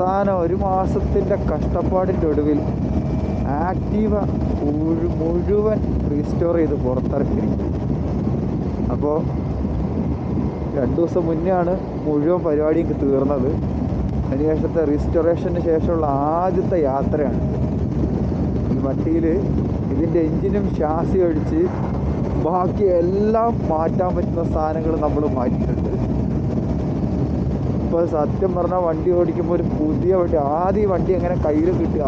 അവസാനം 1 മാസത്തിൻ്റെ കഷ്ടപ്പാടിൻ്റെ ഒടുവിൽ ആക്റ്റീവ മുഴുവൻ റീസ്റ്റോർ ചെയ്ത് പുറത്തിറക്കിയിരിക്കും. അപ്പോൾ 2 ദിവസം മുന്നെയാണ് മുഴുവൻ പരിപാടിയൊക്കെ തീർന്നത്. അതിനുശേഷത്തെ റീസ്റ്റോറേഷന് ശേഷമുള്ള ആദ്യത്തെ യാത്രയാണ് ഈ വണ്ടിയിൽ. ഇതിൻ്റെ എൻജിനും ഷാസി ഒഴിച്ച് ബാക്കി എല്ലാം മാറ്റാൻ പറ്റുന്ന സാധനങ്ങൾ നമ്മൾ മാറ്റിയിട്ടുണ്ട്. ഇപ്പോൾ സത്യം പറഞ്ഞാൽ വണ്ടി ഓടിക്കുമ്പോൾ ഒരു പുതിയ വണ്ടി, ആദ്യം വണ്ടി എങ്ങനെ കയ്യിൽ കിട്ടി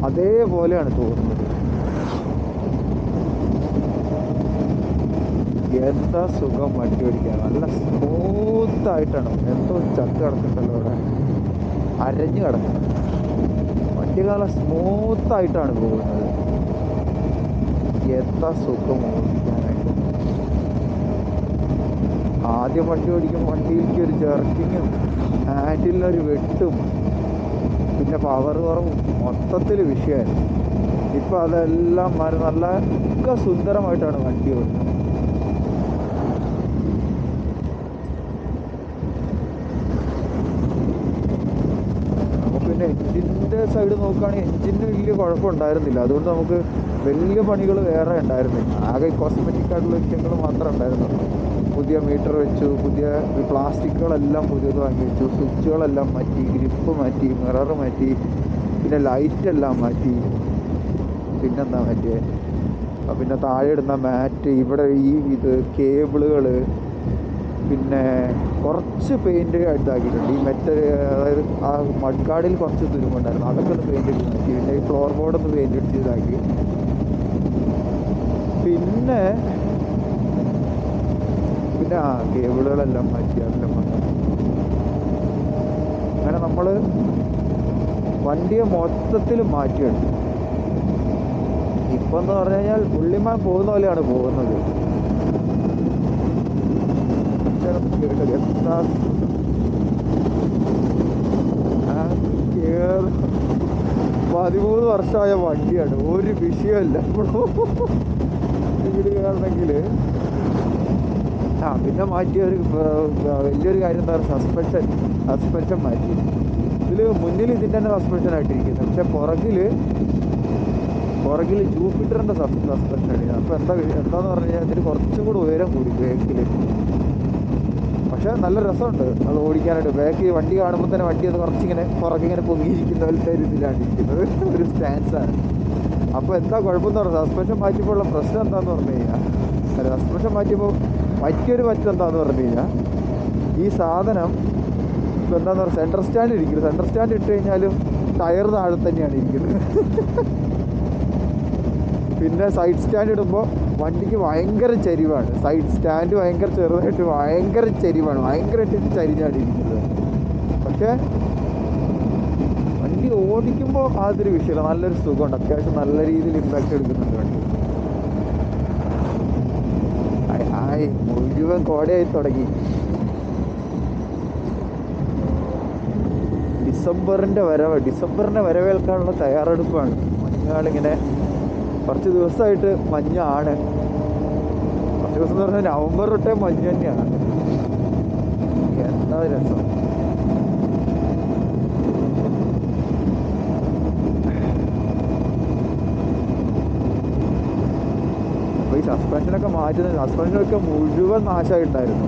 അതേപോലെയാണ് തോന്നുന്നത്. എന്താ സുഖം വണ്ടി ഓടിക്കാൻ, നല്ല സ്മൂത്തായിട്ടാണ്. എന്തോ ചത്ത് കിടക്കുന്നുണ്ടല്ലോ അവിടെ, അരഞ്ഞു കിടക്കണം. വണ്ടി നല്ല സ്മൂത്തായിട്ടാണ് പോകുന്നത്. എന്താ സുഖം ഓടിക്കാനായിട്ട്. ആദ്യം വണ്ടി ഓടിക്കുമ്പോൾ വണ്ടിയിലേക്ക് ഒരു ജെർക്കിങ്ങും ഹാൻഡിലിനൊരു വെട്ടും പിന്നെ പവർ കുറവും മൊത്തത്തിൽ വിഷയമായിരുന്നു. ഇപ്പം അതെല്ലാം മാറി നല്ല സുന്ദരമായിട്ടാണ് വണ്ടി ഓടുന്നത്. പിന്നെ എൻജിൻ്റെ സൈഡ് നോക്കുകയാണെങ്കിൽ എൻജിന് വലിയ കുഴപ്പമുണ്ടായിരുന്നില്ല. അതുകൊണ്ട് നമുക്ക് വലിയ പണികൾ വേറെ ഉണ്ടായിരുന്നില്ല. ആകെ കോസ്മെറ്റിക് ആയിട്ടുള്ള വിഷയങ്ങൾ മാത്രമേ ഉണ്ടായിരുന്നുള്ളൂ. പുതിയ മീറ്റർ വെച്ചു, പുതിയ പ്ലാസ്റ്റിക്കുകളെല്ലാം പുതിയത് വാങ്ങി വെച്ചു, സ്വിച്ചുകളെല്ലാം മാറ്റി, ഗ്രിപ്പ് മാറ്റി, മിറർ മാറ്റി, പിന്നെ ലൈറ്റെല്ലാം മാറ്റി. പിന്നെന്താ മാറ്റിയേ, പിന്നെ താഴെ ഇടുന്ന മാറ്റ്, ഇവിടെ ഇത് കേബിളുകൾ, പിന്നെ കുറച്ച് പെയിൻറ്റ് ഇതാക്കിയിട്ടുണ്ട്. ഈ അതായത് ആ മഡ് ഗാർഡിൽ കുറച്ച് തുരുമ്പുണ്ടായിരുന്നു, അതൊക്കെ ഒന്ന് പെയിൻറ്റ് അടിച്ച് മാറ്റി. പിന്നെ ഈ ഫ്ലോർ ബോർഡൊന്ന് പെയിൻറ്റ് അടിച്ച് ഇതാക്കി. പിന്നെ കേബിളുകളെല്ലാം മാറ്റി, അതെല്ലാം മാറ്റി. അങ്ങനെ നമ്മൾ വണ്ടിയെ മൊത്തത്തിൽ മാറ്റിയെടുത്തു. ഇപ്പം എന്ന് പറഞ്ഞു കഴിഞ്ഞാൽ പുള്ളിമാൻ പോകുന്ന പോലെയാണ് പോകുന്നത്. 13 വർഷമായ വണ്ടിയാണ്, ഒരു വിഷയമല്ല ഇപ്പോഴും ഇതിൽ കയറണമെങ്കിൽ. പിന്നെ മാറ്റിയ വലിയൊരു കാര്യം എന്താ പറയുക, സസ്പെൻഷൻ മാറ്റി. ഇതിൽ മുന്നിൽ ഇതിൻ്റെ തന്നെ സസ്പെൻഷൻ ആയിട്ടിരിക്കുന്നത്, പക്ഷെ പുറകിൽ ജൂപ്പിറ്ററിൻ്റെ സസ്പെൻഷൻ അടിക്കുന്നത്. അപ്പോൾ എന്താന്ന് പറഞ്ഞു കഴിഞ്ഞാൽ ഇതിന് കുറച്ചും കൂടി ഉയരം കൂടി ബാക്കിൽ. പക്ഷെ നല്ല രസമുണ്ട് അത് ഓടിക്കാനായിട്ട്. ബാക്ക് വണ്ടി കാണുമ്പോൾ തന്നെ വണ്ടി അത് കുറച്ചിങ്ങനെ പുറകിങ്ങനെ പൊങ്ങിയിരിക്കുന്ന പോലത്തെ ഒരു ഇതിലാണ് ഇരിക്കുന്നത്, ഒരു സ്റ്റാൻസാണ്. അപ്പോൾ എന്താ കുഴപ്പമെന്ന് പറഞ്ഞാൽ സസ്പെൻഷൻ മാറ്റിയപ്പോൾ ഉള്ള പ്രശ്നം എന്താണെന്ന് പറഞ്ഞു കഴിഞ്ഞാൽ, സസ്പെൻഷൻ മാറ്റിയപ്പോൾ പറ്റിയൊരു പറ്റം എന്താണെന്ന് പറഞ്ഞു കഴിഞ്ഞാൽ, ഈ സാധനം ഇപ്പോൾ എന്താണെന്ന് പറഞ്ഞാൽ സെൻട്രൽ സ്റ്റാൻഡ് ഇരിക്കുന്നത്. സെൻട്രൽ സ്റ്റാൻഡ് ഇട്ട് കഴിഞ്ഞാലും ടയർ താഴെ തന്നെയാണ് ഇരിക്കുന്നത്. പിന്നെ സൈഡ് സ്റ്റാൻഡ് ഇടുമ്പോൾ വണ്ടിക്ക് ഭയങ്കര ചരിവാണ്. സൈഡ് സ്റ്റാൻഡ് ഭയങ്കര ചെറുതായിട്ട് ഭയങ്കര ചരിവാണ്, ഭയങ്കരമായിട്ട് ചരിഞ്ഞാണ് ഇരിക്കുന്നത്. പക്ഷേ വണ്ടി ഓടിക്കുമ്പോൾ അതൊരു വിഷയമില്ല, നല്ലൊരു സുഖമുണ്ട്. അത്യാവശ്യം നല്ല രീതിയിൽ ഇമ്പാക്റ്റ് എടുക്കുന്നുണ്ട് വണ്ടി. മുഴുവൻ കോടയായി തുടങ്ങി. ഡിസംബറിൻ്റെ വരവേൽക്കാനുള്ള തയ്യാറെടുപ്പാണ്. മഞ്ഞാളിങ്ങനെ കുറച്ച് ദിവസമായിട്ട് മഞ്ഞാണ്. കുറച്ച് ദിവസം എന്ന് പറഞ്ഞാൽ നവംബർ തൊട്ടേ മഞ്ഞ് തന്നെയാണ്. എന്താ രസം. അപ്പോൾ ഈ സസ്പെൻഷനൊക്കെ മാറ്റുന്നത്, സസ്പെൻഷനൊക്കെ മുഴുവൻ നാശമായിട്ടുണ്ടായിരുന്നു.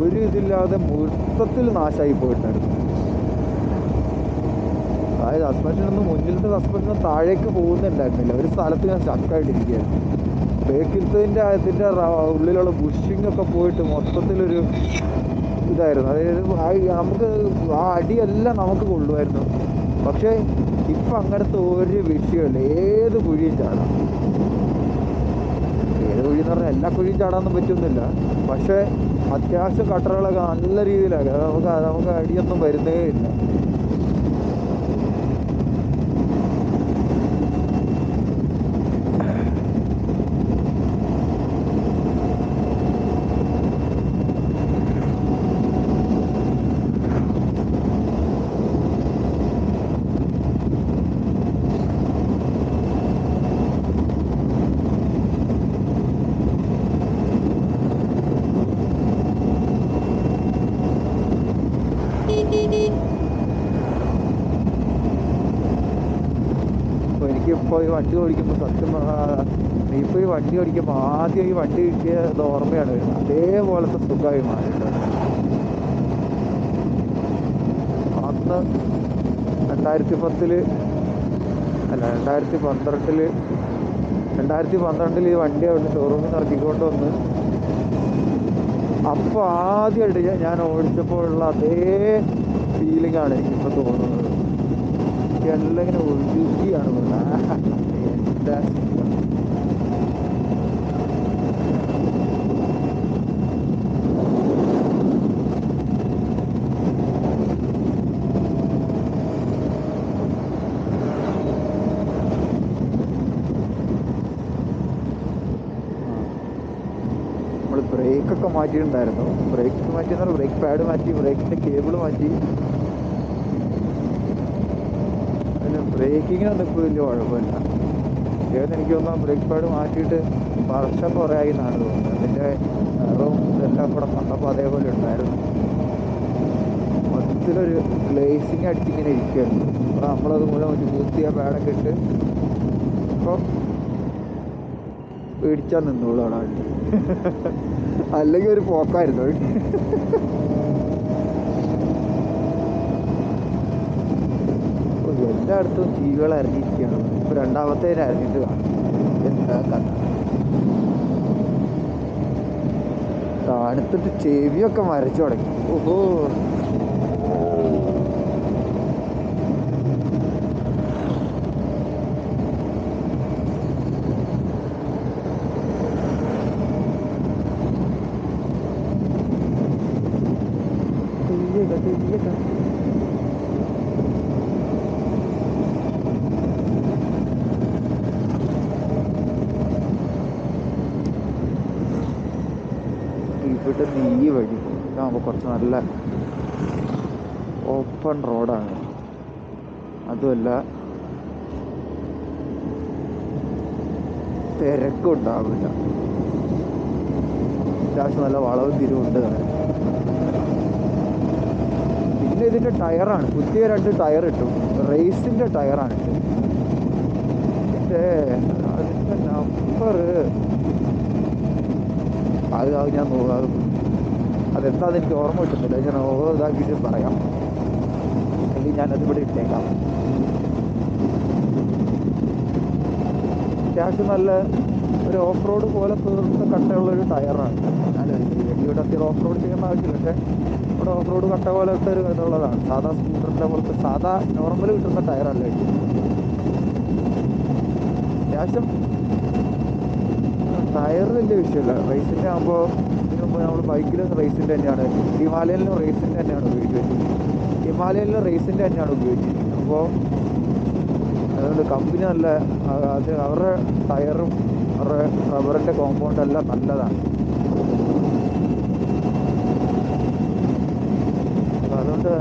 ഒരു ഇതില്ലാതെ മൊത്തത്തിൽ നാശമായി പോയിട്ടുണ്ടായിരുന്നു. അതായത് സസ്പെൻഷനൊന്നും മുന്നിലത്തെ സസ്പെൻഷൻ താഴേക്ക് പോകുന്നുണ്ടായിരുന്നില്ല, ഒരു സ്ഥലത്ത് ഞാൻ സ്റ്റക്കായിട്ടിരിക്കുകയായിരുന്നു. ബേക്കിലത്തതിൻ്റെ അതിൻ്റെ ഉള്ളിലുള്ള ബുഷിങ്ങൊക്കെ പോയിട്ട് മൊത്തത്തിലൊരു ഇതായിരുന്നു. അതായത് നമുക്ക് ആ അടിയെല്ലാം നമുക്ക് കൊള്ളുമായിരുന്നു. പക്ഷേ ഇപ്പം അങ്ങനത്തെ ഒരു വിഷയമല്ല, ഏത് കുഴിയും ചാടാം. ഏത് കുഴിയെന്ന് പറഞ്ഞാൽ എല്ലാ കുഴിയും ചാടാനൊന്നും പറ്റുന്നില്ല. പക്ഷേ അത്യാവശ്യം കട്ടറുകളൊക്കെ നല്ല രീതിയിലാക്കുക, നമുക്ക് അടിയൊന്നും വരുന്നേ ഇല്ല. എനിക്കിപ്പോൾ ഈ വണ്ടി ഓടിക്കുമ്പോൾ സത്യം ഇപ്പോൾ ഈ വണ്ടി ഓടിക്കുമ്പോൾ ആദ്യം ഈ വണ്ടി കിട്ടിയത് ഓർമ്മയാണ് വരുന്നത്. അതേപോലത്തെ സുഖമായി മാറിയിട്ടുണ്ട്. അന്ന് 2010 അല്ല 2012 ഈ വണ്ടി അവിടെ ഷോറൂമിൽ നിന്ന് ഇറക്കിക്കൊണ്ട് വന്ന് അപ്പോൾ ആദ്യമായിട്ട് ഞാൻ ഓടിച്ചപ്പോഴുള്ള അതേ ഫീലിംഗാണ് എനിക്കിപ്പോൾ തോന്നുന്നത്. എല്ലാം ഇങ്ങനെ ഒഴുകിയാണ് എന്താ ബ്രേക്കൊക്കെ മാറ്റിയിട്ടുണ്ടായിരുന്നു. ബ്രേക്ക് മാറ്റിയെന്ന് പറഞ്ഞാൽ ബ്രേക്ക് പാഡ് മാറ്റി, ബ്രേക്കിൻ്റെ കേബിൾ മാറ്റി. പിന്നെ ബ്രേക്കിങ്ങിനൊന്നും ഇപ്പോൾ വലിയ കുഴപ്പമില്ല. ഏതെന്ന് എനിക്ക് തോന്നുന്നു ബ്രേക്ക് പാഡ് മാറ്റിയിട്ട് വർഷം കുറേ ആയി എന്നാണ് തോന്നുന്നത്. അതിൻ്റെ നിറവും ഇതെല്ലാം കൂടെ കണ്ടപ്പോൾ അതേപോലെ ഉണ്ടായിരുന്നു. മൊത്തത്തിലൊരു ഗ്ലേസിങ് അടിച്ചിങ്ങനെ ഇരിക്കുകയായിരുന്നു. അപ്പോൾ നമ്മളത് മുഴുവൻ ഒരു ബൂസ്റ്റ് പാഡൊക്കെ ഇട്ട് അപ്പോൾ പേടിച്ചാൽ നിന്നോളൂ അവിടെ വണ്ടി. അല്ലെങ്കിൽ ഒരു പോക്കായിരുന്നു. എല്ലായിടത്തും ജീവികൾ ഇറങ്ങിയിരിക്കുകയാണ്. ഇപ്പോൾ രണ്ടാമത്തേന് ഇറങ്ങിയിട്ട് കാണും. എന്താ കഥ? തണുത്തിട്ട് ചെവിയൊക്കെ മരച്ചു തുടങ്ങി. ഓഹോ, ഇവിടെ ഈ വഴി ഇതാകുമ്പോൾ കുറച്ച് നല്ല ഓപ്പൺ റോഡാണ്. അതുമല്ല തിരക്കും ഉണ്ടാവില്ല. അത്യാവശ്യം നല്ല വളവും തിരിവുണ്ട്. പിന്നെ ഇതിൻ്റെ ടയറാണ്, പുതിയ 2 ടയർ ഇട്ടു. റേസിൻ്റെ ടയറാണ്. ഇതിൻ്റെ അതിൻ്റെ നമ്പർ അത് ഞാൻ അതെന്താണെന്ന് എനിക്ക് ഓർമ്മ കിട്ടുന്നില്ല. ഞാൻ ഇതാക്കിയിട്ട് പറയാം, അല്ലെങ്കിൽ ഞാനതിവിടെ ഇട്ടേക്കാം. അത്യാവശ്യം നല്ല ഒരു ഓഫ് റോഡ് പോലെ തീർത്ത കട്ടയുള്ളൊരു ടയറാണ്. ഞാൻ ഇവിടെ അത്യാവശ്യം ഓഫ് റോഡ് ചെയ്യുന്ന ആവശ്യമില്ല, പക്ഷേ ഇവിടെ ഓഫ് റോഡ് കട്ട പോലത്തെ ഒരു ഇതുള്ളതാണ്. സാധാ സ്കൂട്ടറിൻ്റെ പോലത്തെ സാധാ നോർമൽ കിട്ടുന്ന ടയറല്ല ഇത്. അത്യാവശ്യം ടയർ വലിയ വിഷയമില്ല. റേസിൻ്റെ ആകുമ്പോൾ ഇതിന് മുമ്പ് നമ്മൾ ബൈക്കിലും റേസിൻ്റെ തന്നെയാണ്, ഹിമാലയനിലും റേസിൻ്റെ തന്നെയാണ് ഉപയോഗിച്ചിരിക്കുന്നത്. അപ്പോൾ അതുകൊണ്ട് കമ്പനി നല്ല അത് അവരുടെ ടയറും അവരുടെ റബ്ബറിൻ്റെ കോമ്പൗണ്ട് എല്ലാം നല്ലതാണ്. അതുകൊണ്ട്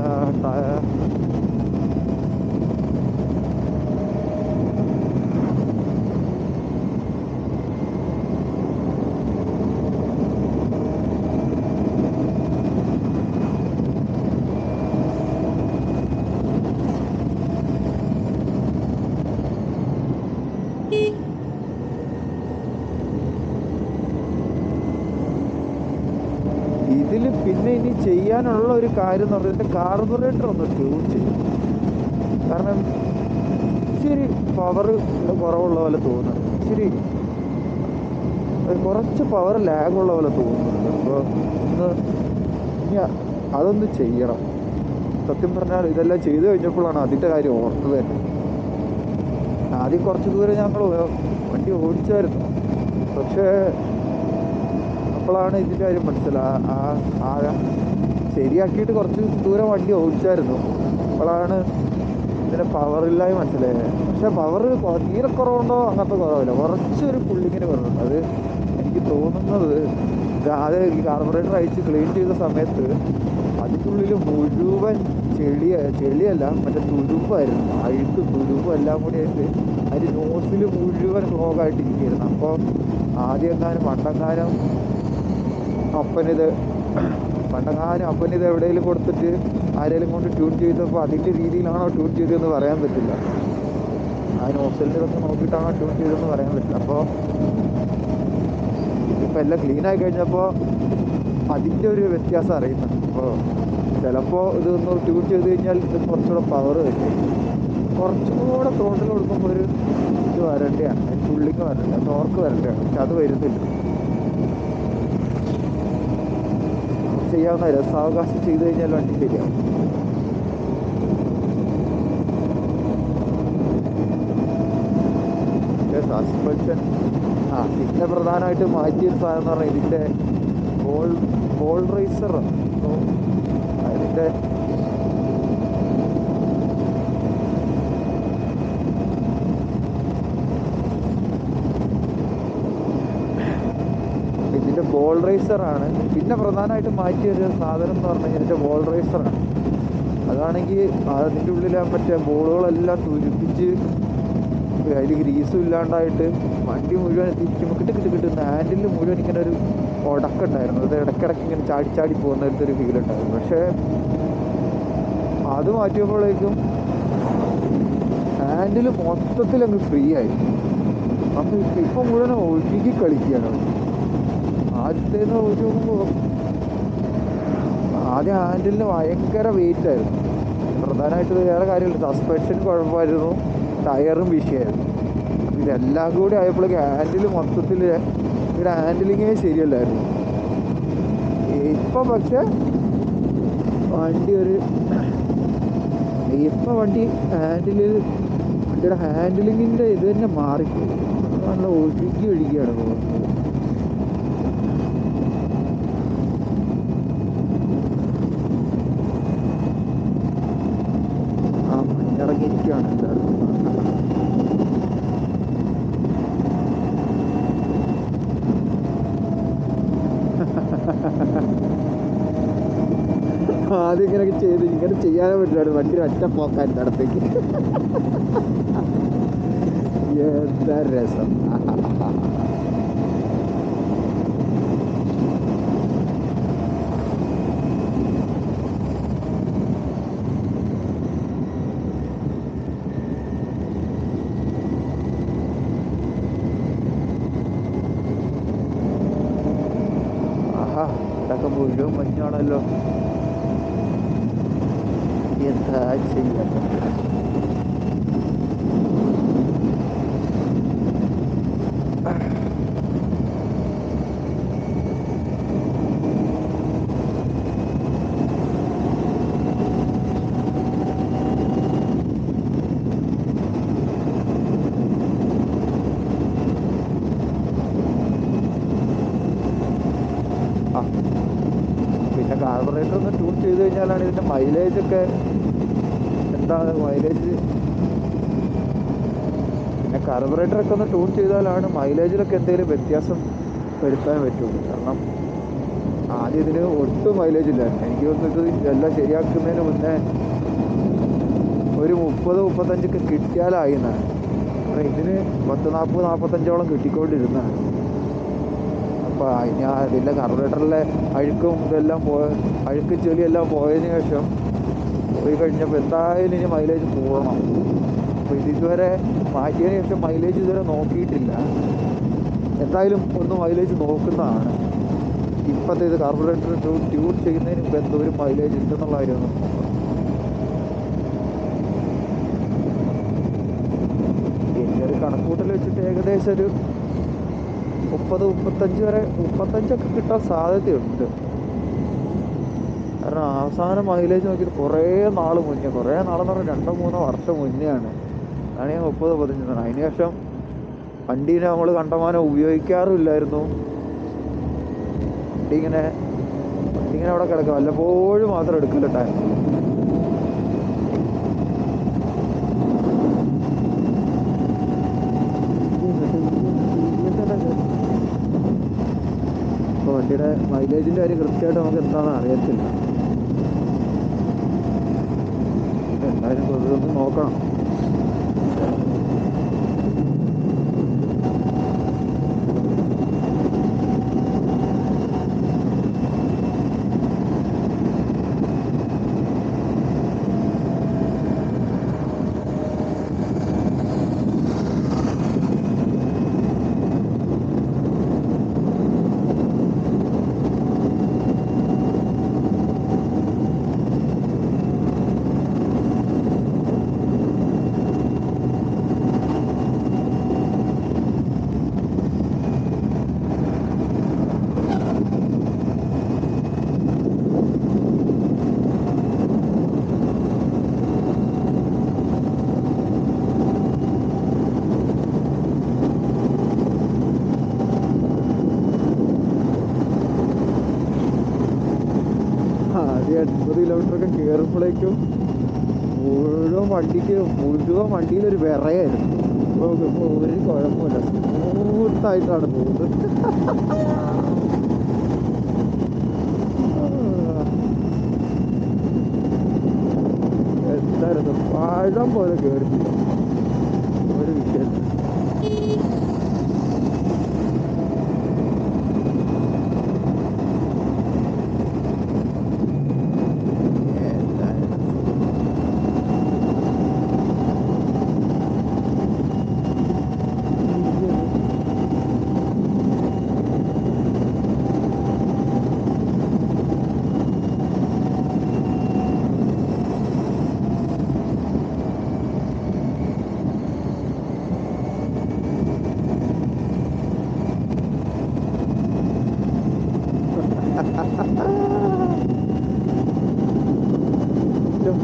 ഇതിൽ പിന്നെ ഇനി ചെയ്യാനുള്ള ഒരു കാര്യം എന്ന് പറഞ്ഞാൽ ഇതിൻ്റെ കാർബറേറ്റർ ഒന്ന് ട്യൂൺ ചെയ്യും. കാരണം ഇച്ചിരി പവർ കുറവുള്ള പോലെ തോന്നുന്നുണ്ട്. കുറച്ച് പവർ ലാഗുള്ള പോലെ തോന്നുന്നുണ്ട്. അപ്പോൾ ഇനി അതൊന്ന് ചെയ്യണം. സത്യം പറഞ്ഞാൽ ഇതെല്ലാം ചെയ്തു കഴിഞ്ഞപ്പോഴാണ് അതിൻ്റെ കാര്യം ഓർത്തത് തന്നെ. ആദ്യം കുറച്ച് ദൂരം ഞങ്ങൾ വണ്ടി ഓടിച്ചായിരുന്നു, പക്ഷേ അപ്പോഴാണ് ഇതിൻ്റെ കാര്യം മനസ്സിലായി. ശരിയാക്കിയിട്ട് കുറച്ച് ദൂരം വണ്ടി ഓടിച്ചായിരുന്നു, അപ്പോഴാണ് ഇതിൻ്റെ പവറില്ലായി മനസ്സിലായത്. പക്ഷേ പവർ തീരെ കുറവുണ്ടോ? അങ്ങനത്തെ കുറവില്ല, കുറച്ചൊരു പുള്ളിങ്ങിന് കുറവുണ്ട്. അത് എനിക്ക് തോന്നുന്നത് അത് ഈ കാർബറേറ്റർ അയച്ച് ക്ലീൻ ചെയ്ത സമയത്ത് അതിനുള്ളിൽ മുഴുവൻ ചെളിയല്ല, മറ്റേ തുരുമ്പായിരുന്നു. അഴുക്ക് തുരുമ്പും എല്ലാം കൂടി ആയിട്ട് അതിൻ്റെ നോസിൽ മുഴുവൻ ക്ലോഗായിട്ടിരിക്കുകയായിരുന്നു. അപ്പോൾ ആദ്യം പണ്ടെങ്ങാനും അപ്പനിത് എവിടെയെങ്കിലും കൊടുത്തിട്ട് ആരെങ്കിലും കൊണ്ട് ട്യൂൺ ചെയ്തപ്പോൾ അതിൻ്റെ രീതിയിലാണോ ട്യൂൺ ചെയ്തതെന്ന് പറയാൻ പറ്റില്ല. ആ നോസലിൻ്റെ ഇതൊക്കെ നോക്കിയിട്ടാണ് ട്യൂൺ ചെയ്തതെന്ന് പറയാൻ പറ്റില്ല. അപ്പോൾ ഇപ്പോൾ എല്ലാം ക്ലീനായി കഴിഞ്ഞപ്പോൾ അതിൻ്റെ ഒരു വ്യത്യാസം അറിയുന്നുണ്ട്. അപ്പോൾ ചിലപ്പോൾ ഇതൊന്ന് ട്യൂൺ ചെയ്ത് കഴിഞ്ഞാൽ ഇത് കുറച്ചുകൂടെ പവർ വരും, കുറച്ചും കൂടെ ത്രോട്ടിൽ കൊടുക്കുമ്പോൾ ഒരു ഇത് വരേണ്ടതാണ്, പുള്ളിക്ക് വരേണ്ട, ടോർക്ക് വരേണ്ടതാണ്. പക്ഷെ അത് വരുന്നില്ല. ചെയ്യാവുന്ന രസാവകാശം ചെയ്ത് കഴിഞ്ഞാൽ വണ്ടി ശരിയാവും. സസ്പെൻഷൻ പിന്നെ പ്രധാനമായിട്ട് മാറ്റിയൊരു സാധനം എന്ന് പറഞ്ഞാൽ ഇതിൻ്റെ ബോൾ റേസർ. അതിൻ്റെ ബോൾ റേസറാണ് പിന്നെ പ്രധാനമായിട്ട് മാറ്റിയൊരു സാധനം എന്ന് പറഞ്ഞു കഴിഞ്ഞാൽ ഇതിൻ്റെ ബോൾ റേസറാണ്. അതാണെങ്കിൽ അതിൻ്റെ ഉള്ളിലെ മറ്റേ ബോളുകളെല്ലാം തുരുപ്പിച്ച് അതിൽ ഗ്രീസും ഇല്ലാണ്ടായിട്ട് വണ്ടി മുഴുവൻ തിരിക്കുമ്പോൾ കിട്ടുന്ന ഹാൻഡിൽ മുഴുവൻ ഇങ്ങനെ ഒരു ഉടക്കുണ്ടായിരുന്നു. അത് ഇടയ്ക്കിടയ്ക്ക് ഇങ്ങനെ ചാടി പോകുന്ന ഒരു ഫീൽ ഉണ്ടായിരുന്നു. പക്ഷേ അത് മാറ്റിയപ്പോഴേക്കും ഹാൻഡിൽ മൊത്തത്തിൽ അങ്ങ് ഫ്രീ ആയി. അപ്പം ഇപ്പം മുഴുവൻ ഒഴുകി കളിക്കുകയാണ്. ആദ്യത്തേന്ന് വെച്ച് നോക്കുമ്പോൾ ആദ്യം ഹാൻഡിലിന് ഭയങ്കര വെയിറ്റ് ആയിരുന്നു. പ്രധാനമായിട്ട് വേറെ കാര്യമില്ല, സസ്പെൻഷൻ കുഴപ്പമായിരുന്നു, ടയറും വിഷയമായിരുന്നു. ഇതെല്ലാം കൂടി ആയപ്പോഴേക്ക് ഹാൻഡിൽ മൊത്തത്തിൽ ഇവിടെ ഹാൻഡിലിങ്ങേ ശരിയല്ലായിരുന്നു. ഇപ്പം പക്ഷെ വണ്ടി വണ്ടിയുടെ ഹാൻഡിലിങ്ങിൻ്റെ ഇത് തന്നെ മാറിപ്പോയി. നല്ല ഒഴുകിയാണ് പോകുന്നത്. ഇറങ്ങിയിരിക്കുകയാണ് എല്ലാവരും. ആദ്യം ഇങ്ങനെ ചെയ്യാനേ പറ്റില്ല. വണ്ടി ഒറ്റ പോക്കാൻ നടത്തേക്ക്. എന്താ രസം. ഇതൊക്കെ മുഴുവൻ മഞ്ഞാണല്ലോ. എന്താ ചെയ്യാൻ? പിന്നെ കാർബറേറ്റർ ഒന്ന് ട്യൂൺ ചെയ്ത് കഴിഞ്ഞാലാണ് ഇതിൻ്റെ മൈലേജൊക്കെ എന്താണ് മൈലേജ്. പിന്നെ കാർബറേറ്ററൊക്കെ ഒന്ന് ട്യൂൺ ചെയ്താലാണ് മൈലേജിലൊക്കെ എന്തെങ്കിലും വ്യത്യാസം വരുത്താൻ പറ്റുള്ളൂ. കാരണം ആദ്യം ഇതിന് ഒട്ടും മൈലേജ് ഇല്ലായിരുന്നു. എനിക്ക് തോന്നുന്നത് ഇതെല്ലാം ശരിയാക്കുന്നതിന് മുന്നേ ഒരു 30-35 കിട്ടിയാലായി എന്നാണ്. കാരണം ഇതിന് 40-45 കിട്ടിക്കൊണ്ടിരുന്നതാണ്. അപ്പോൾ ഞാൻ ഇതിൻ്റെ കാർബറേറ്ററിലെ അഴുക്കും ഇതെല്ലാം അഴുക്ക് ചെളിയെല്ലാം പോയതിന് ശേഷം പോയി കഴിഞ്ഞപ്പോൾ എന്തായാലും ഇനി മൈലേജ് കൂടണം. അപ്പോൾ ഇതുവരെ മാറ്റിയതിന് ശേഷം മൈലേജ് ഇതുവരെ നോക്കിയിട്ടില്ല. എന്തായാലും ഒന്ന് മൈലേജ് നോക്കുന്നതാണ്. ഇപ്പോഴത്തെ ഇത് കാർബറേറ്റർ ട്യൂൺ ചെയ്യുന്നതിന് മുമ്പ് എന്തോരം മൈലേജ് ഉണ്ടെന്നുള്ള കാര്യമൊന്നും എൻ്റെ ഒരു കണക്കൂട്ടൽ വെച്ചിട്ട് ഏകദേശം ഒരു 30-35 കിട്ടാൻ സാധ്യതയുണ്ട്. കാരണം അവസാനം മൈലേജ് നോക്കിയിട്ട് കുറേ നാളെന്ന് പറഞ്ഞാൽ 2-3 വർഷം മുന്നെയാണ് അതാണ് ഞാൻ 30-35. അതിന് ശേഷം വണ്ടീനെ നമ്മൾ കണ്ടമാനം ഉപയോഗിക്കാറുമില്ലായിരുന്നു. വണ്ടി ഇങ്ങനെ അവിടെ കിടക്കുക, വല്ലപ്പോഴും മാത്രം എടുക്കലുണ്ടായിരുന്നു. അപ്പോൾ വണ്ടിയുടെ മൈലേജിൻ്റെ കാര്യം കൃത്യമായിട്ട് നമുക്ക് എന്താണെന്ന് അറിയത്തില്ല. എന്തായാലും ഇതൊന്ന് നോക്കണം. കിലോമീറ്ററൊക്കെ കയറുമ്പോഴേക്കും മുഴുവൻ വണ്ടിയിലൊരു വിറയായിരുന്നു. ഇപ്പോൾ ഒരു കുഴപ്പമില്ല, സ്മൂത്തായിട്ടാണ് പോകുന്നത്. എന്തായിരുന്നു പഴം പോലെ കയറി ഒരു വിഷയം.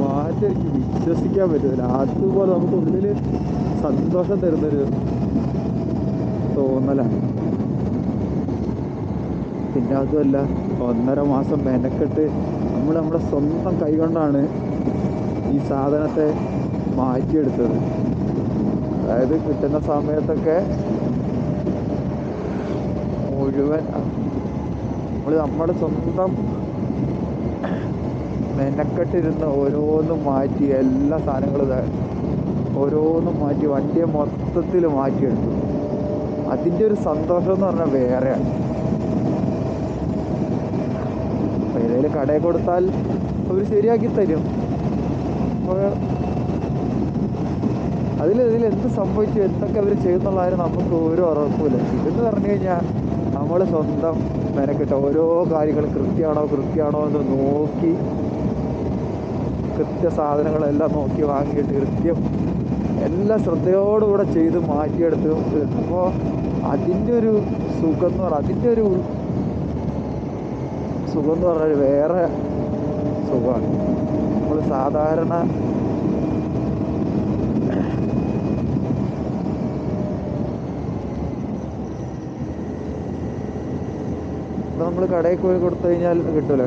മാറ്റം എനിക്ക് വിശ്വസിക്കാൻ പറ്റുന്നില്ല. അതുപോലെ നമുക്ക് ഉള്ളിൽ സന്തോഷം തരുന്നൊരു തോന്നലാണ്. പിന്നെ അതുമല്ല, 1.5 മാസം മെനക്കെട്ട് നമ്മുടെ സ്വന്തം കൈകൊണ്ടാണ് ഈ സാധനത്തെ മാറ്റിയെടുത്തത്. അതായത് കിട്ടുന്ന സമയത്തൊക്കെ മുഴുവൻ നമ്മുടെ സ്വന്തം മെനക്കെട്ടിരുന്ന് ഓരോന്നും മാറ്റി, എല്ലാ സാധനങ്ങളും ഓരോന്നും മാറ്റി വണ്ടിയെ മൊത്തത്തിൽ മാറ്റിയെടുത്തു. അതിൻ്റെ ഒരു സന്തോഷം എന്ന് പറഞ്ഞാൽ വേറെയാണ്. ഏതെങ്കിലും കടയിൽ കൊടുത്താൽ അവർ ശരിയാക്കി തരും. അപ്പോൾ ഇതിലെന്ത് സംഭവിച്ചു, എന്തൊക്കെ അവർ ചെയ്യുന്നുള്ളതിന് നമുക്ക് ഒരു ഉറപ്പില്ല. ഇതെന്ന് പറഞ്ഞു കഴിഞ്ഞാൽ നമ്മൾ സ്വന്തം മെനക്കെട്ട് ഓരോ കാര്യങ്ങൾ കൃത്യമാണോ എന്ന് നോക്കി, കൃത്യ സാധനങ്ങളെല്ലാം നോക്കി വാങ്ങിയിട്ട് കൃത്യം എല്ലാം ശ്രദ്ധയോടുകൂടെ ചെയ്ത് മാറ്റിയെടുത്ത്. അപ്പോൾ അതിൻ്റെ ഒരു സുഖം എന്ന് പറഞ്ഞാൽ വേറെ സുഖമാണ്. നമ്മൾ സാധാരണ നമ്മൾ കടയിൽ പോയി കൊടുത്തു കഴിഞ്ഞാൽ കിട്ടില്ല.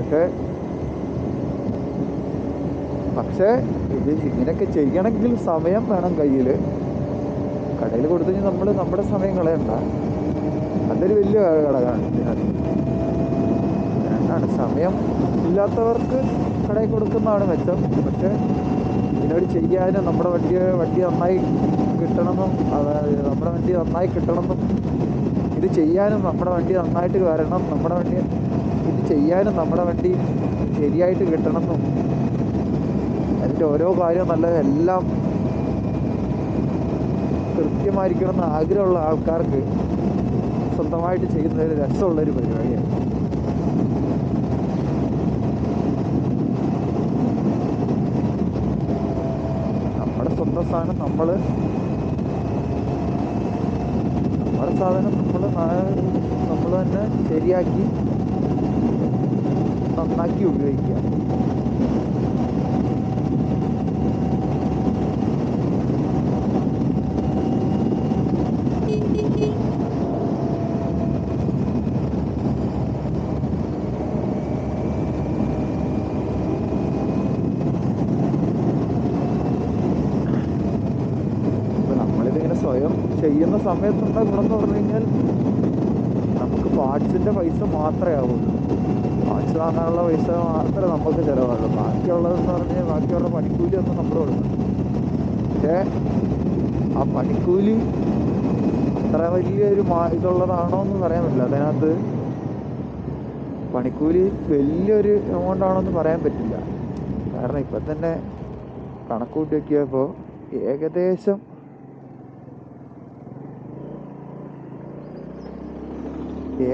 പക്ഷേ ഇത് ഇങ്ങനെയൊക്കെ ചെയ്യണമെങ്കിൽ സമയം വേണം കയ്യിൽ. കടയിൽ കൊടുത്തു കഴിഞ്ഞാൽ നമ്മുടെ സമയം കളയണ്ട. അതൊരു വലിയ ഘടകമാണ്. സമയം ഇല്ലാത്തവർക്ക് കടയിൽ കൊടുക്കുന്നതാണ് മെച്ചം. പക്ഷേ ഇതിനോട് ചെയ്യാനും നമ്മുടെ വണ്ടി നന്നായി കിട്ടണമെന്നും, അതായത് നമ്മുടെ വണ്ടി നന്നായി കിട്ടണമെന്നും, ഇത് ചെയ്യാനും നമ്മുടെ വണ്ടി നന്നായിട്ട് വരണം, ഇത് ചെയ്യാനും നമ്മുടെ വണ്ടി ശരിയായിട്ട് കിട്ടണമെന്നും, അതിൻ്റെ ഓരോ കാര്യവും എല്ലാം കൃത്യമായിരിക്കണമെന്ന് ആഗ്രഹമുള്ള ആൾക്കാർക്ക് സ്വന്തമായിട്ട് ചെയ്യുന്നൊരു രസമുള്ളൊരു പരിപാടിയാണ്. നമ്മുടെ സ്വന്തം സാധനം നമ്മുടെ സാധനം നമ്മൾ തന്നെ ശരിയാക്കി നന്നാക്കി ഉപയോഗിക്കുക. സ്വയം ചെയ്യുന്ന സമയത്തുള്ള ഗുണം എന്ന് പറഞ്ഞു കഴിഞ്ഞാൽ നമുക്ക് പാർട്സിൻ്റെ പൈസ മാത്രമേ ആവുള്ളൂ. പാർട്സ് വാങ്ങാനുള്ള പൈസ മാത്രമേ നമുക്ക് ചിലവാകുള്ളൂ. ബാക്കിയുള്ളതെന്ന് പറഞ്ഞാൽ ബാക്കിയുള്ള പണിക്കൂലി ഒന്നും നമ്മൾ കൊടുക്കണം. പക്ഷേ ആ പണിക്കൂലി അത്ര വലിയൊരു ഇതുള്ളതാണോ എന്ന് പറയാൻ പറ്റില്ല. അതിനകത്ത് പണിക്കൂലി വലിയൊരു എമൗണ്ട് ആണോ എന്ന് പറയാൻ പറ്റില്ല. കാരണം ഇപ്പം തന്നെ കണക്ക് കൂട്ടി വയ്ക്കിയപ്പോൾ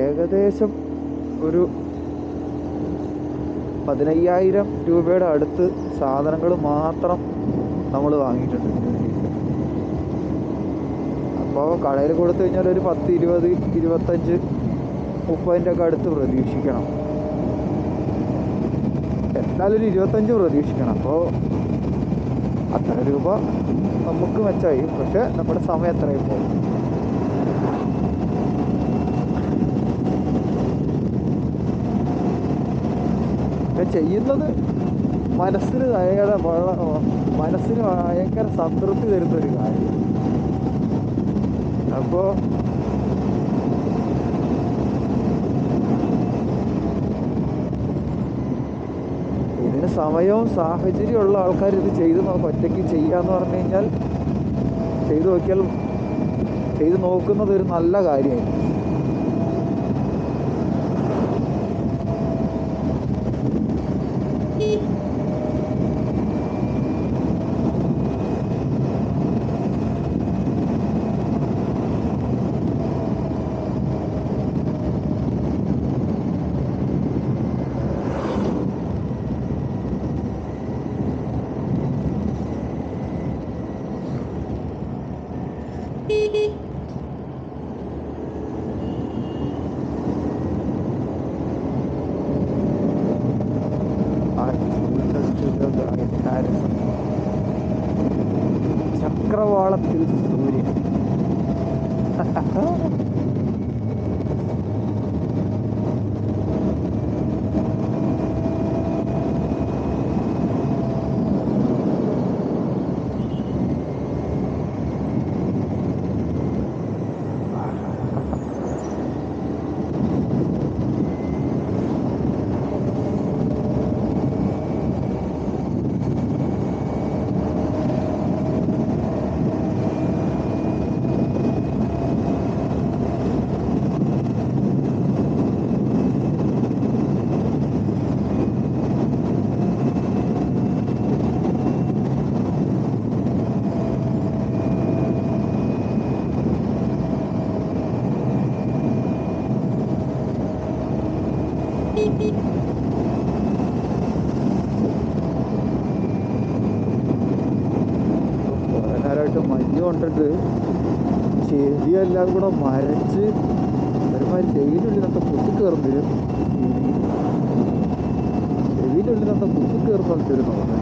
ഏകദേശം ഒരു 15,000 രൂപയുടെ അടുത്ത് സാധനങ്ങൾ മാത്രം നമ്മൾ വാങ്ങിയിട്ടുണ്ട്. അപ്പോൾ കടയിൽ കൊടുത്തു കഴിഞ്ഞാൽ ഒരു 10, 20, 25, 30 ഒക്കെ അടുത്ത് പ്രതീക്ഷിക്കണം. എന്നാലും ഒരു 25 പ്രതീക്ഷിക്കണം. അപ്പോൾ അത്ര രൂപ നമുക്ക് മെച്ചമായി. പക്ഷെ നമ്മുടെ സമയം എത്രയും പോകും. ചെയ്യുന്നത് മനസ്സിന് മനസ്സിന് ഭയങ്കര സംതൃപ്തി തരുന്നൊരു കാര്യം. അപ്പോൾ ഇതിന് സമയവും സാഹചര്യമുള്ള ആൾക്കാർ ഇത് ചെയ്ത് ഒറ്റയ്ക്ക് ചെയ്യാന്ന് പറഞ്ഞു കഴിഞ്ഞാൽ ചെയ്ത് നോക്കുന്നത് ഒരു നല്ല കാര്യമാണ്. ചക്രവാളത്തിൽ സൂര്യൻ. മഞ്ഞ് കൊണ്ടിട്ട് ചെവിയെല്ലാം കൂടെ മരച്ച് ഒരുമാതിരി ചെവിയിലുള്ളിലൊക്കെ കുത്തിക്കയറും വരും. ചെവിയിലുള്ളിലൊക്കെ കുത്തിക്കയറുമ്പോൾ വരും നമുക്ക്.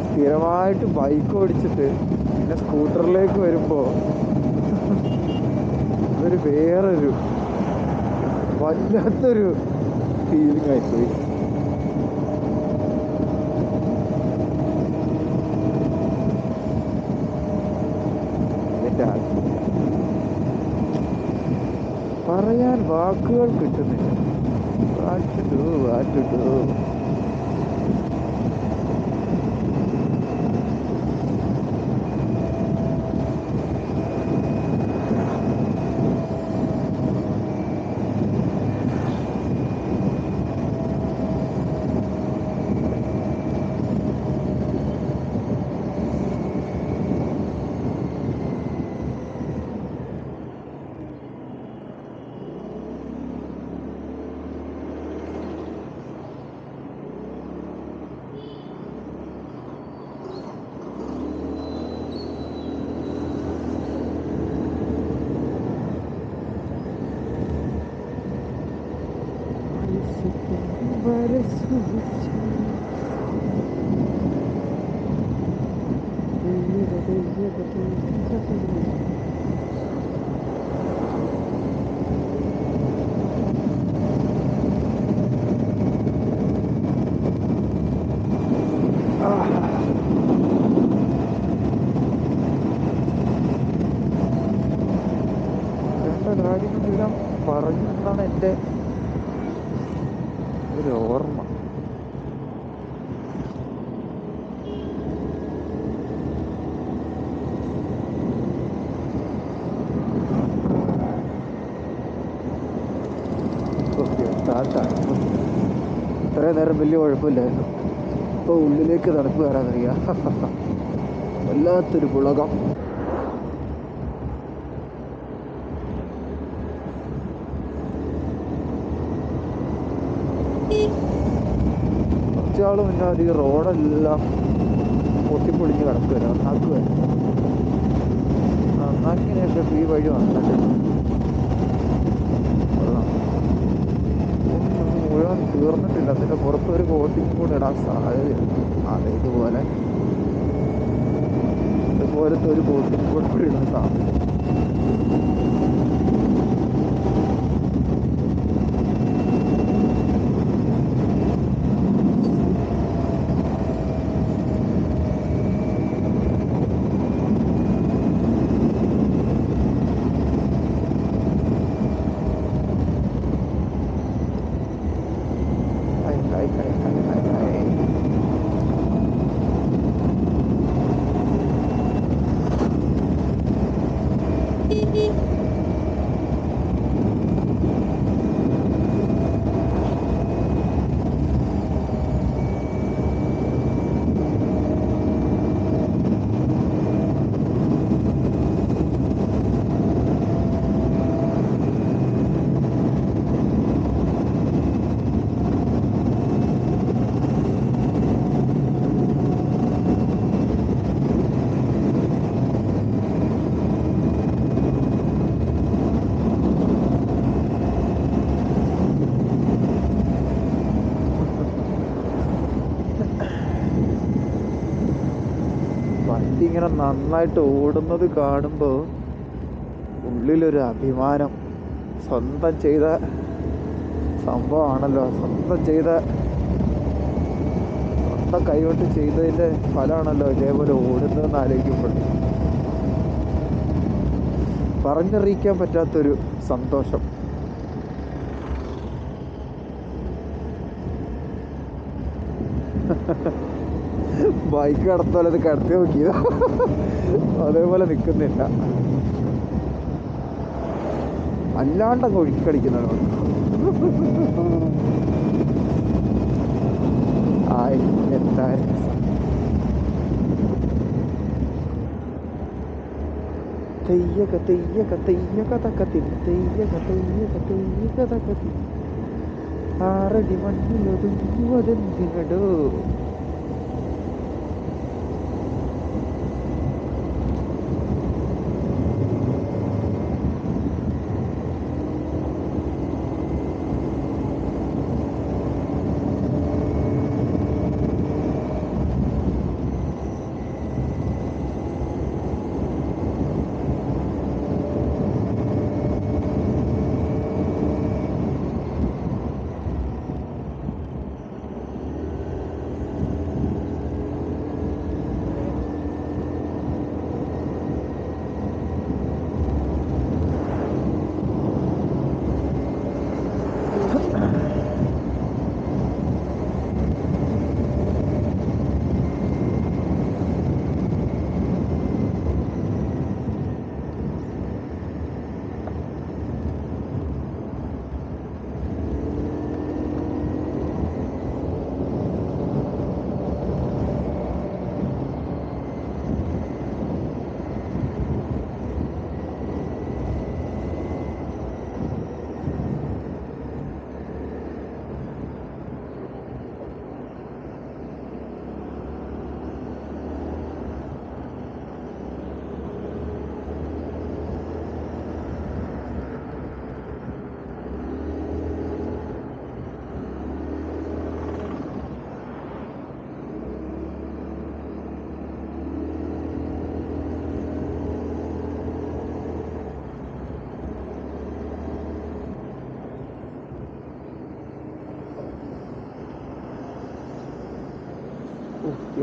സ്ഥിരമായിട്ട് ബൈക്ക് ഓടിച്ചിട്ട് പിന്നെ സ്കൂട്ടറിലേക്ക് വരുമ്പോൾ അതൊരു വേറൊരു വല്ലാത്തൊരു ഫീലിംഗ് ആയിപ്പോയി. പറയാൻ വാക്കുകൾ കിട്ടുന്നില്ല. വാട്ടിട്ടു കാര്യങ്ങളെല്ലാം പറഞ്ഞതാണ് എൻ്റെ ഒരു ഓർമ്മ. ഇത്രയും നേരം വലിയ കുഴപ്പമില്ലായിരുന്നു. ഇപ്പോൾ ഉള്ളിലേക്ക് തണുപ്പ് കയറാൻ അറിയാം. വല്ലാത്തൊരു പുളകം. കുറച്ചാൾ മുന്നേ ഈ റോഡെല്ലാം പൊട്ടിപ്പൊളിഞ്ഞ് കിടക്കുക, നന്നാക്കിനൊക്കെ ഈ വഴി വന്നിട്ട് മുഴുവൻ തീർന്നിട്ടില്ല. അതിൻ്റെ പുറത്ത് ഒരു കോട്ടിങ് കൂടെ ഇടാൻ സാധ്യതയുണ്ട്. അതെ, ഇതുപോലത്തെ ഒരു കോട്ടിങ് കൂടെ ഇടാൻ സാധ്യത. വണ്ടി ഇങ്ങനെ നന്നായിട്ട് ഓടുന്നത് കാണുമ്പോൾ ഉള്ളിലൊരു അഭിമാനം. സ്വന്തം ചെയ്ത സംഭവമാണല്ലോ, സ്വന്തം കൈകൊണ്ട് ചെയ്തതിൻ്റെ ഫലമാണല്ലോ ഇതേപോലെ ഓടുന്നതെന്ന് ആലോചിക്കുമ്പോൾ പറഞ്ഞറിയിക്കാൻ പറ്റാത്തൊരു സന്തോഷം. ബൈക്ക് കടത്തോലെ അത് കടത്തി നോക്കിയത് അതേപോലെ നിൽക്കുന്നില്ല, അല്ലാണ്ടങ്ങ് ഒഴുക്കിക്കടിക്കുന്നതാണ്. ആയി എന്താ തെയ്യക തെയ്യക തെയ്യക തക്കത്തി തെയ്യക തെയ്യക തെയ്യക തക്കത്തി 6 അടി മണ്ണിലൊതുങ്ങുവതെന്തിനടോ.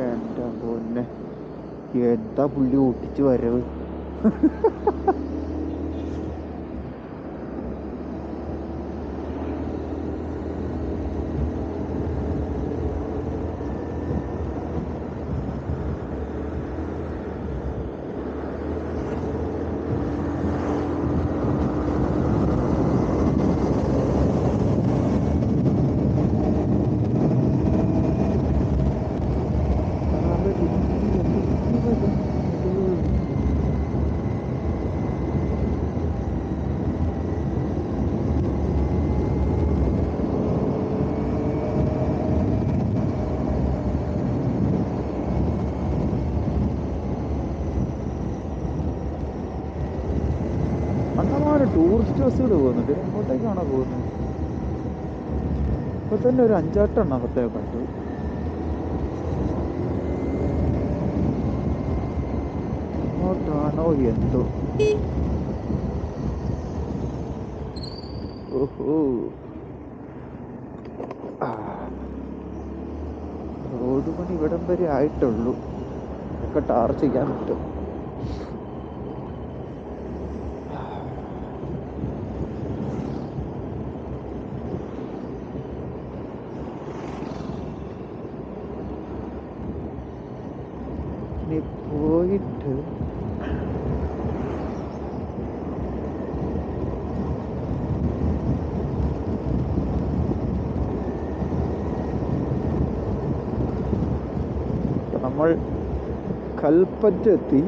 എൻ്റെ പൊന്നെ, എന്താ പുള്ളി ഓട്ടിച്ച് വരവ്. ടൂറിസ്റ്റ് ബസ്സുകൾ പോകുന്നുണ്ട്. എങ്ങോട്ടേക്കാണോ പോകുന്നത്? ഇപ്പൊ തന്നെ ഒരു 5-6 എണ്ണത്തെ കണ്ടു. എങ്ങോട്ടാണോ എന്തോ. ഓഹോ, റോഡ് പണി ഇവിടം വരെ ആയിട്ടുള്ളൂ. ഒക്കെ ടാർ ചെയ്യാൻ പറ്റും. ഇനി പോയിട്ട് നമ്മൾ കൽപ്പറ്റെത്തി.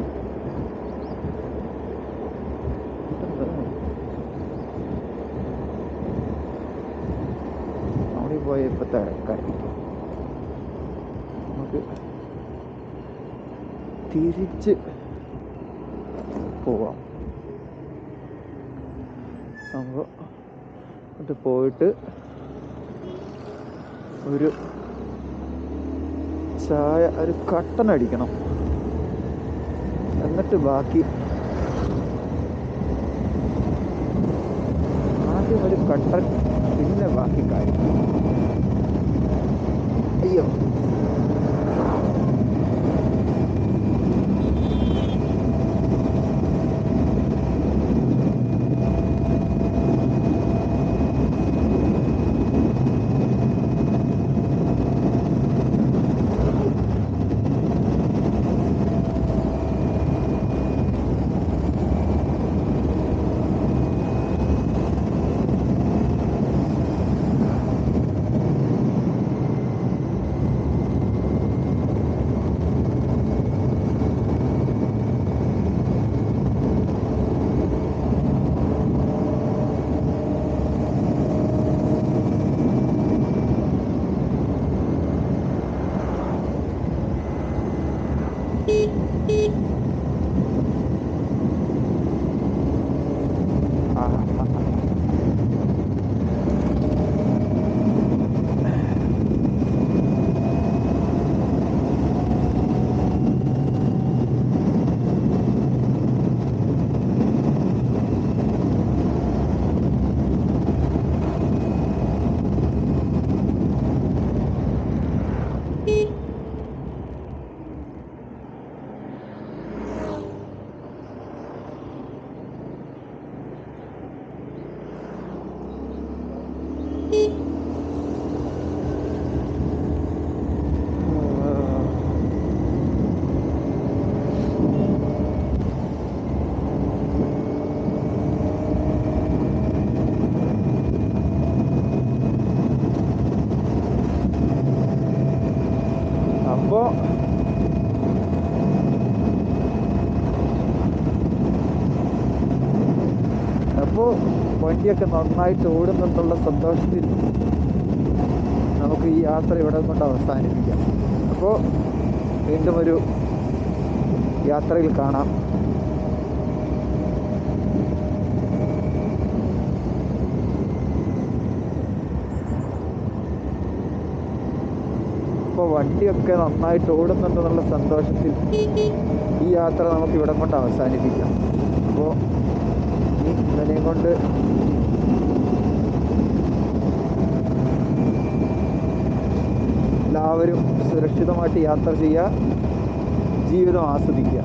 അവിടെ പോയപ്പോൾ തിരക്കായി. നമുക്ക് തിരിച്ച് പോവാം. നമുക്ക് പോയിട്ട് ഒരു ചായ, ഒരു കട്ടൻ അടിക്കണം. എന്നിട്ട് ബാക്കി, ആദ്യം ഒരു കട്ടൻ, പിന്നെ ബാക്കി കാര്യം. അയ്യോ, അപ്പോൾ വണ്ടിയൊക്കെ നന്നായിട്ട് ഓടുന്നുണ്ടുള്ള സന്തോഷത്തിൽ നമുക്ക് ഈ യാത്ര ഇവിടെ കൊണ്ട് അവസാനിപ്പിക്കാം. അപ്പോൾ വീണ്ടും ഒരു യാത്രയിൽ കാണാം. അപ്പോൾ വണ്ടിയൊക്കെ നന്നായിട്ട് ഓടുന്നുണ്ടെന്നുള്ള സന്തോഷത്തിൽ ഈ യാത്ര നമുക്ക് ഇവിടെ കൊണ്ട് അവസാനിപ്പിക്കാം. അപ്പോൾ ഇവനെയും കൊണ്ട് എല്ലാവരും സുരക്ഷിതമായിട്ട് യാത്ര ചെയ്യുക, ജീവിതം ആസ്വദിക്കുക.